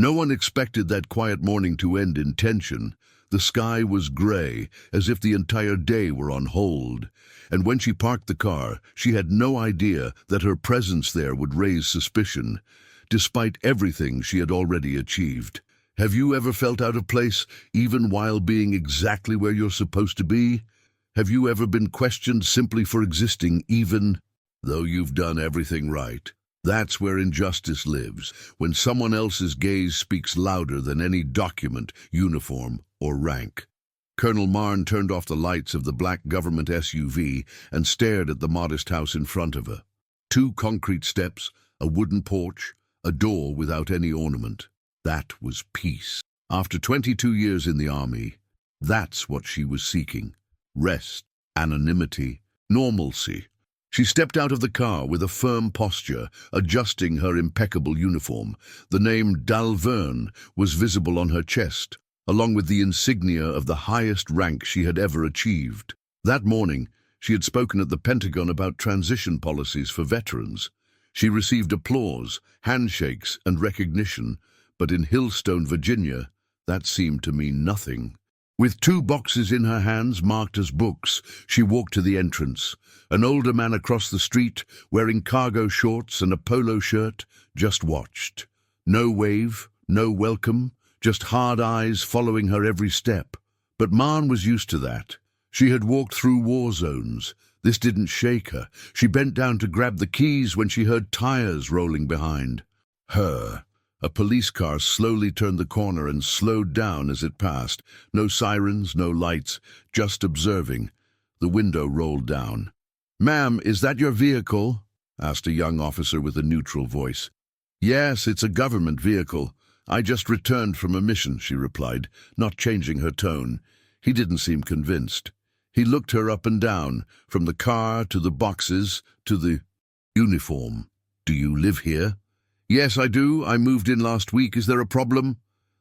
No one expected that quiet morning to end in tension. The sky was gray, as if the entire day were on hold. And when she parked the car, she had no idea that her presence there would raise suspicion, despite everything she had already achieved. Have you ever felt out of place, even while being exactly where you're supposed to be? Have you ever been questioned simply for existing, even though you've done everything right? That's where injustice lives, when someone else's gaze speaks louder than any document, uniform, or rank. Colonel Marne turned off the lights of the black government SUV and stared at the modest house in front of her. 2 concrete steps, a wooden porch, a door without any ornament. That was peace. After 22 years in the army, that's what she was seeking. Rest, anonymity, normalcy. She stepped out of the car with a firm posture, adjusting her impeccable uniform. The name Dalverne was visible on her chest, along with the insignia of the highest rank she had ever achieved. That morning, she had spoken at the Pentagon about transition policies for veterans. She received applause, handshakes, and recognition, but in Hillstone, Virginia, that seemed to mean nothing. With 2 boxes in her hands marked as books, she walked to the entrance. An older man across the street, wearing cargo shorts and a polo shirt, just watched. No wave, no welcome, just hard eyes following her every step. But Marne was used to that. She had walked through war zones. This didn't shake her. She bent down to grab the keys when she heard tires rolling behind her. A police car slowly turned the corner and slowed down as it passed. No sirens, no lights, just observing. The window rolled down. "Ma'am, is that your vehicle?" asked a young officer with a neutral voice. "Yes, it's a government vehicle. I just returned from a mission," she replied, not changing her tone. He didn't seem convinced. He looked her up and down, from the car to the boxes to the uniform. "Do you live here?" "Yes, I do. I moved in last week. Is there a problem?"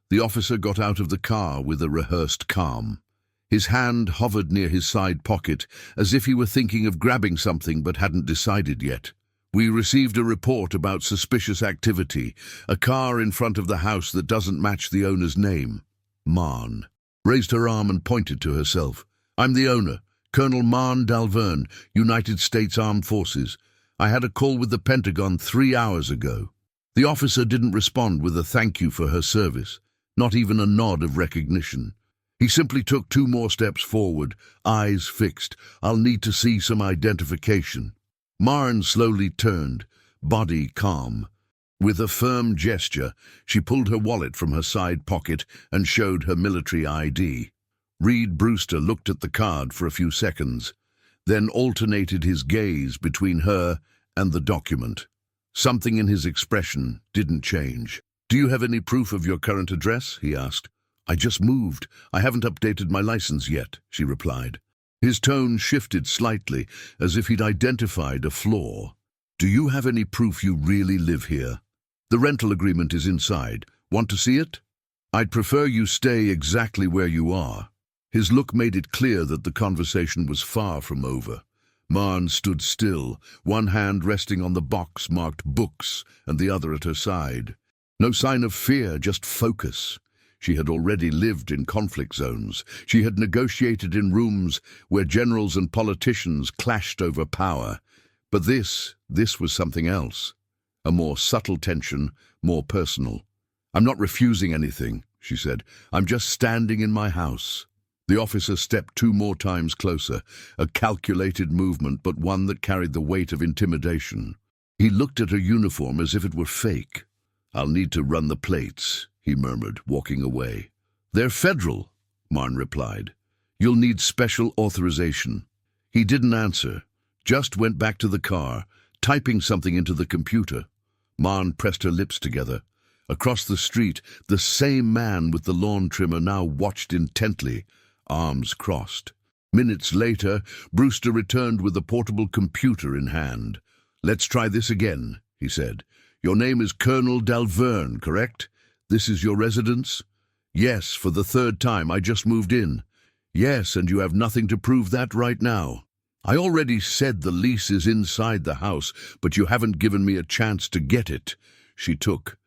The officer got out of the car with a rehearsed calm. His hand hovered near his side pocket, as if he were thinking of grabbing something but hadn't decided yet. "We received a report about suspicious activity, a car in front of the house that doesn't match the owner's name." Marne raised her arm and pointed to herself. "I'm the owner, Colonel Marne Dalverne, United States Armed Forces. I had a call with the Pentagon 3 hours ago." The officer didn't respond with a thank you for her service, not even a nod of recognition. He simply took 2 more steps forward, eyes fixed. "I'll need to see some identification." Marne slowly turned, body calm. With a firm gesture, she pulled her wallet from her side pocket and showed her military ID. Reed Brewster looked at the card for a few seconds, then alternated his gaze between her and the document. Something in his expression didn't change. "Do you have any proof of your current address?" he asked. "I just moved. I haven't updated my license yet," she replied. His tone shifted slightly, as if he'd identified a flaw. "Do you have any proof you really live here? The rental agreement is inside. Want to see it?" "I'd prefer you stay exactly where you are." His look made it clear that the conversation was far from over. Marne stood still, one hand resting on the box marked books and the other at her side. No sign of fear, just focus. She had already lived in conflict zones. She had negotiated in rooms where generals and politicians clashed over power. But this was something else. A more subtle tension, more personal. "I'm not refusing anything," she said. "I'm just standing in my house." The officer stepped 2 more times closer, a calculated movement, but one that carried the weight of intimidation. He looked at her uniform as if it were fake. "I'll need to run the plates," he murmured, walking away. "They're federal," Marne replied. "You'll need special authorization." He didn't answer, just went back to the car, typing something into the computer. Marne pressed her lips together. Across the street, the same man with the lawn trimmer now watched intently, arms crossed. Minutes later, Brewster returned with a portable computer in hand. "Let's try this again," he said. "Your name is Colonel Dalverne, correct? This is your residence?" "Yes, for the 3rd time. I just moved in." "Yes, and you have nothing to prove that right now." "I already said the lease is inside the house, but you haven't given me a chance to get it." She took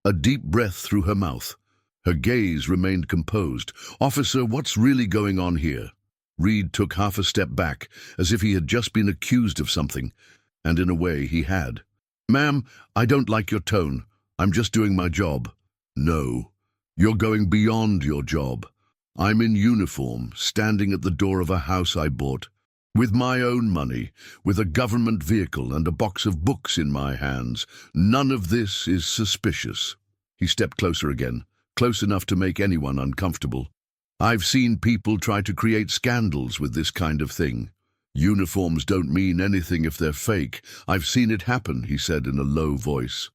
a deep breath through her mouth. Her gaze remained composed. "Officer, what's really going on here?" Reed took half a step back, as if he had just been accused of something, and in a way he had. "Ma'am, I don't like your tone. I'm just doing my job." "No, you're going beyond your job. I'm in uniform, standing at the door of a house I bought, with my own money, with a government vehicle and a box of books in my hands. None of this is suspicious." He stepped closer again, close enough to make anyone uncomfortable. "I've seen people try to create scandals with this kind of thing. Uniforms don't mean anything if they're fake. I've seen it happen," he said in a low voice.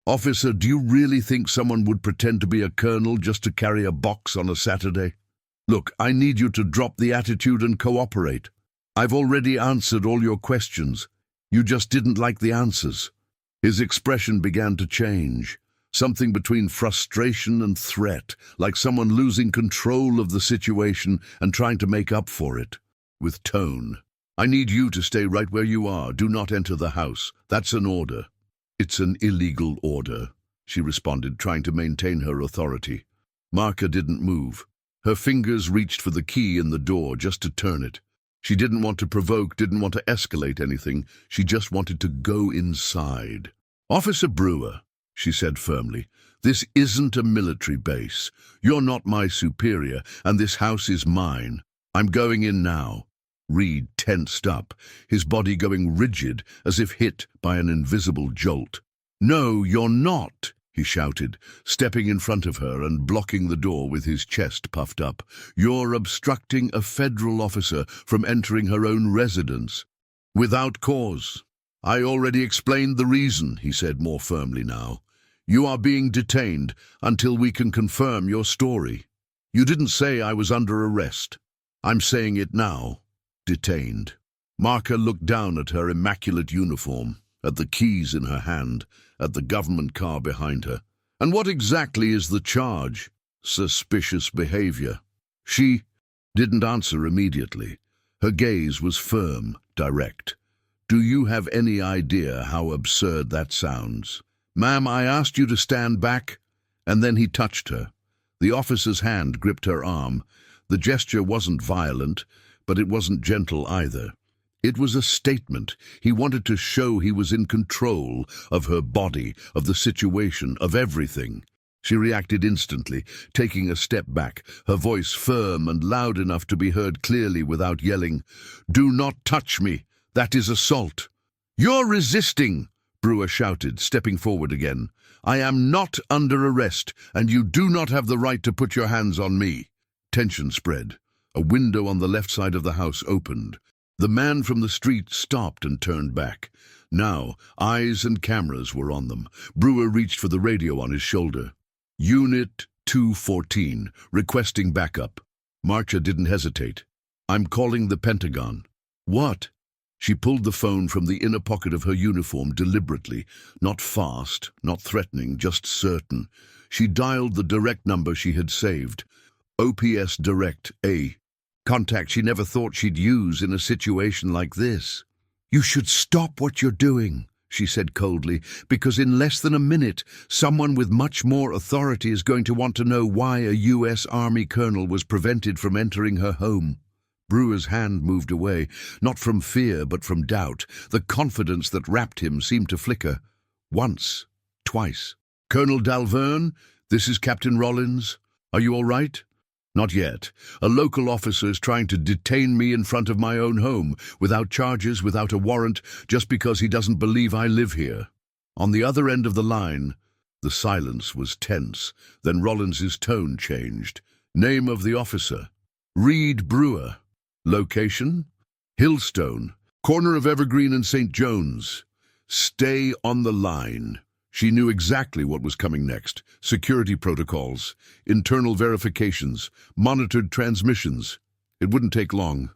"Officer, do you really think someone would pretend to be a colonel just to carry a box on a Saturday? Look, I need you to drop the attitude and cooperate. I've already answered all your questions. You just didn't like the answers." His expression began to change, something between frustration and threat, like someone losing control of the situation and trying to make up for it. With tone. "I need you to stay right where you are. Do not enter the house. That's an order." "It's an illegal order," she responded, trying to maintain her authority. Marka didn't move. Her fingers reached for the key in the door just to turn it. She didn't want to provoke, didn't want to escalate anything. She just wanted to go inside. "Officer Brewer," she said firmly, "this isn't a military base. You're not my superior, and this house is mine. I'm going in now." Reed tensed up, his body going rigid as if hit by an invisible jolt. "No, you're not," he shouted, stepping in front of her and blocking the door with his chest puffed up. "You're obstructing a federal officer from entering her own residence. Without cause." "I already explained the reason," he said more firmly now. "You are being detained until we can confirm your story. You didn't say I was under arrest. I'm saying it now. Detained." Marka looked down at her immaculate uniform, at the keys in her hand, at the government car behind her. "And what exactly is the charge?" "Suspicious behavior." She didn't answer immediately. Her gaze was firm, direct. "Do you have any idea how absurd that sounds?" "Ma'am, I asked you to stand back." And then he touched her. The officer's hand gripped her arm. The gesture wasn't violent, but it wasn't gentle either. It was a statement. He wanted to show he was in control of her body, of the situation, of everything. She reacted instantly, taking a step back, her voice firm and loud enough to be heard clearly without yelling. "Do not touch me. That is assault." "You're resisting," Brewer shouted, stepping forward again. "I am not under arrest, and you do not have the right to put your hands on me." Tension spread. A window on the left side of the house opened. The man from the street stopped and turned back. Now, eyes and cameras were on them. Brewer reached for the radio on his shoulder. "Unit 214, requesting backup." Marcha didn't hesitate. "I'm calling the Pentagon." "What?" She pulled the phone from the inner pocket of her uniform deliberately, not fast, not threatening, just certain. She dialed the direct number she had saved. OPS Direct A. Contact she never thought she'd use in a situation like this. "You should stop what you're doing," she said coldly, "because in less than a minute, someone with much more authority is going to want to know why a U.S. Army colonel was prevented from entering her home." Brewer's hand moved away, not from fear but from doubt. The confidence that wrapped him seemed to flicker. Once, twice. "Colonel Dalverne, this is Captain Rollins. Are you all right?" "Not yet. A local officer is trying to detain me in front of my own home, without charges, without a warrant, just because he doesn't believe I live here." On the other end of the line, the silence was tense. Then Rollins's tone changed. "Name of the officer?" "Reed Brewer." "Location?" "Hillstone, corner of Evergreen and St. John's." "Stay on the line." She knew exactly what was coming next. Security protocols, internal verifications, monitored transmissions. It wouldn't take long.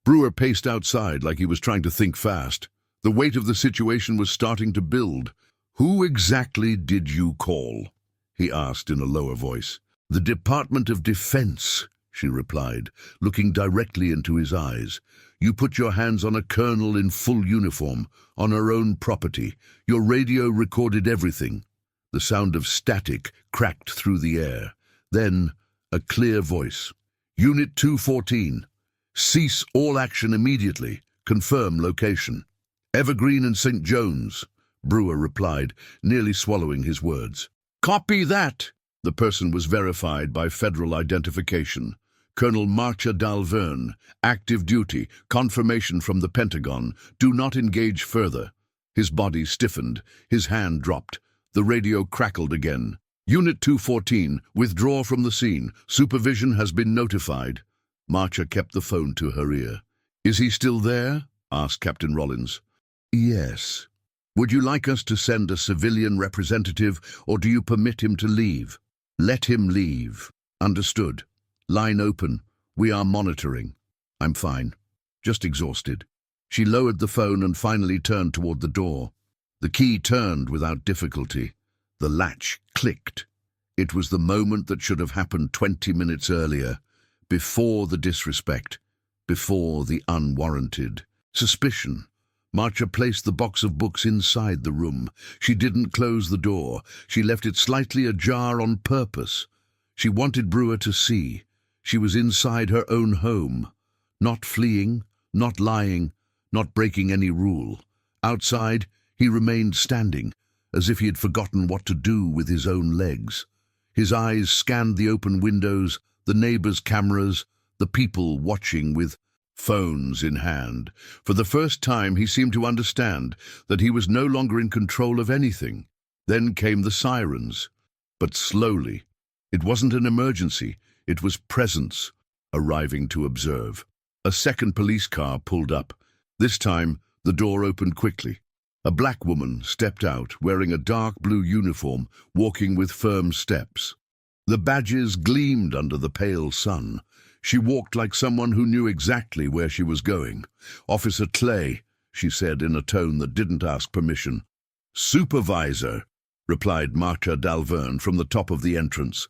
Brewer paced outside like he was trying to think fast. The weight of the situation was starting to build. "Who exactly did you call?" he asked in a lower voice. "The Department of Defense," she replied, looking directly into his eyes. "You put your hands on a colonel in full uniform, on her own property. Your radio recorded everything." The sound of static cracked through the air. Then, a clear voice. Unit 214. Cease all action immediately. Confirm location. Evergreen and St. John's, Brewer replied, nearly swallowing his words. Copy that. The person was verified by federal identification. Colonel Marcia Dalverne, active duty, confirmation from the Pentagon, do not engage further. His body stiffened, his hand dropped. The radio crackled again. Unit 214, withdraw from the scene. Supervision has been notified. Marcia kept the phone to her ear. Is he still there? Asked Captain Rollins. Yes. Would you like us to send a civilian representative, or do you permit him to leave? Let him leave. Understood. Line open. We are monitoring. I'm fine. Just exhausted. She lowered the phone and finally turned toward the door. The key turned without difficulty. The latch clicked. It was the moment that should have happened 20 minutes earlier, before the disrespect, before the unwarranted suspicion. Marcia placed the box of books inside the room. She didn't close the door. She left it slightly ajar on purpose. She wanted Brewer to see. She was inside her own home, not fleeing, not lying, not breaking any rule. Outside, he remained standing, as if he had forgotten what to do with his own legs. His eyes scanned the open windows, the neighbors' cameras, the people watching with phones in hand. For the first time, he seemed to understand that he was no longer in control of anything. Then came the sirens. But slowly. It wasn't an emergency. It was presence, arriving to observe. A second police car pulled up. This time, the door opened quickly. A black woman stepped out, wearing a dark blue uniform, walking with firm steps. The badges gleamed under the pale sun. She walked like someone who knew exactly where she was going. Officer Clay, she said in a tone that didn't ask permission. Supervisor, replied Marcia Dalverne from the top of the entrance.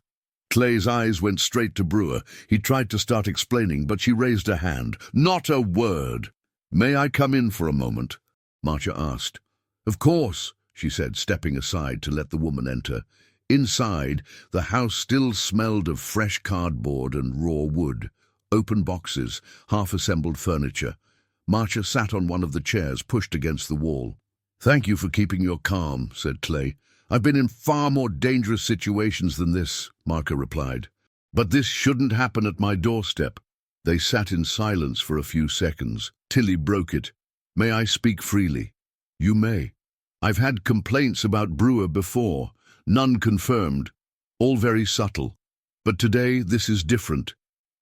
Clay's eyes went straight to Brewer. He tried to start explaining, but she raised a hand. Not a word. May I come in for a moment? Marcia asked. Of course, she said, stepping aside to let the woman enter. Inside, the house still smelled of fresh cardboard and raw wood, open boxes, half-assembled furniture. Marcia sat on one of the chairs pushed against the wall. Thank you for keeping your calm, said Clay. I've been in far more dangerous situations than this, Marcia replied. But this shouldn't happen at my doorstep. They sat in silence for a few seconds. Tilly broke it. May I speak freely? You may. I've had complaints about Brewer before. None confirmed, all very subtle. But today this is different.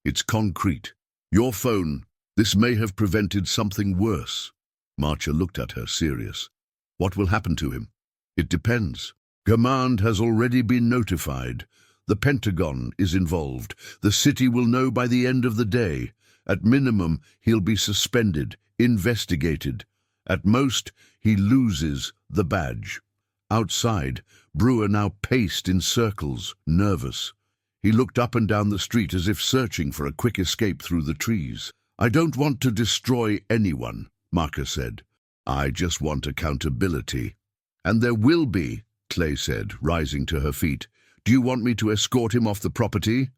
It's concrete. Your phone, this may have prevented something worse. Marcia looked at her, serious. What will happen to him? It depends. Command has already been notified. The Pentagon is involved. The city will know by the end of the day. At minimum, he'll be suspended, investigated. At most, he loses the badge. Outside, Brewer now paced in circles, nervous. He looked up and down the street as if searching for a quick escape through the trees. I don't want to destroy anyone, Marcia said. I just want accountability. And there will be, Clay said, rising to her feet. Do you want me to escort him off the property?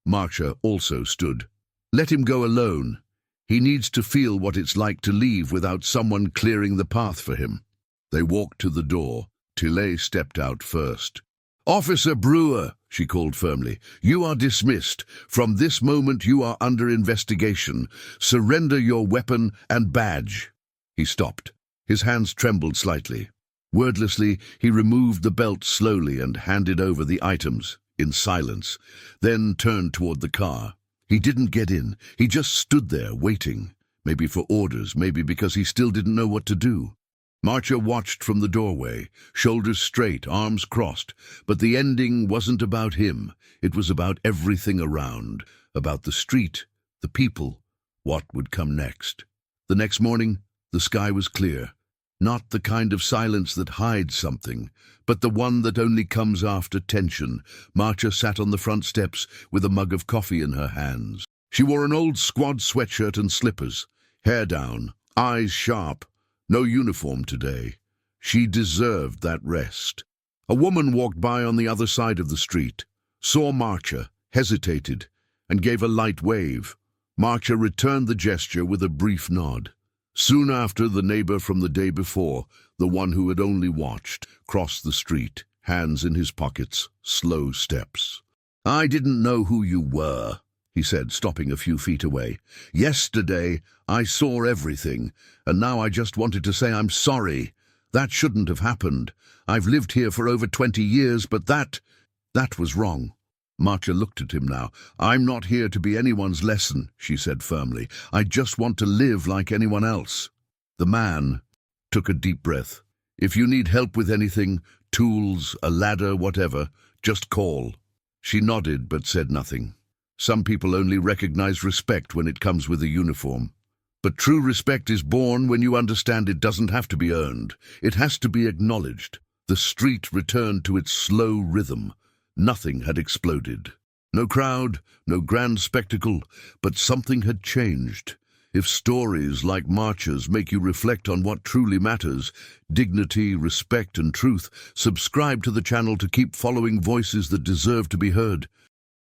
Marcia also stood. Let him go alone. He needs to feel what it's like to leave without someone clearing the path for him. They walked to the door. Tilly stepped out first. Officer Brewer, she called firmly, you are dismissed. From this moment you are under investigation. Surrender your weapon and badge. He stopped. His hands trembled slightly. Wordlessly, he removed the belt slowly and handed over the items, in silence, then turned toward the car. He didn't get in. He just stood there, waiting. Maybe for orders, maybe because he still didn't know what to do. Marcia watched from the doorway, shoulders straight, arms crossed. But the ending wasn't about him. It was about everything around, about the street, the people, what would come next. The next morning, the sky was clear. Not the kind of silence that hides something, but the one that only comes after tension. Marcia sat on the front steps with a mug of coffee in her hands. She wore an old squad sweatshirt and slippers, hair down, eyes sharp. No uniform today. She deserved that rest. A woman walked by on the other side of the street, saw Marcia, hesitated, and gave a light wave. Marcia returned the gesture with a brief nod. Soon after, the neighbor from the day before, the one who had only watched, crossed the street, hands in his pockets, slow steps. "I didn't know who you were," he said, stopping a few feet away. "Yesterday, I saw everything, and now I just wanted to say I'm sorry. That shouldn't have happened. I've lived here for over 20 years, but that was wrong." Marcia looked at him now. "I'm not here to be anyone's lesson," she said firmly. "I just want to live like anyone else." The man took a deep breath. "If you need help with anything, tools, a ladder, whatever, just call." She nodded but said nothing. Some people only recognize respect when it comes with a uniform. But true respect is born when you understand it doesn't have to be earned. It has to be acknowledged. The street returned to its slow rhythm. Nothing had exploded. No crowd, no grand spectacle, but something had changed. If stories like Marcia's make you reflect on what truly matters, dignity, respect, and truth, subscribe to the channel to keep following voices that deserve to be heard.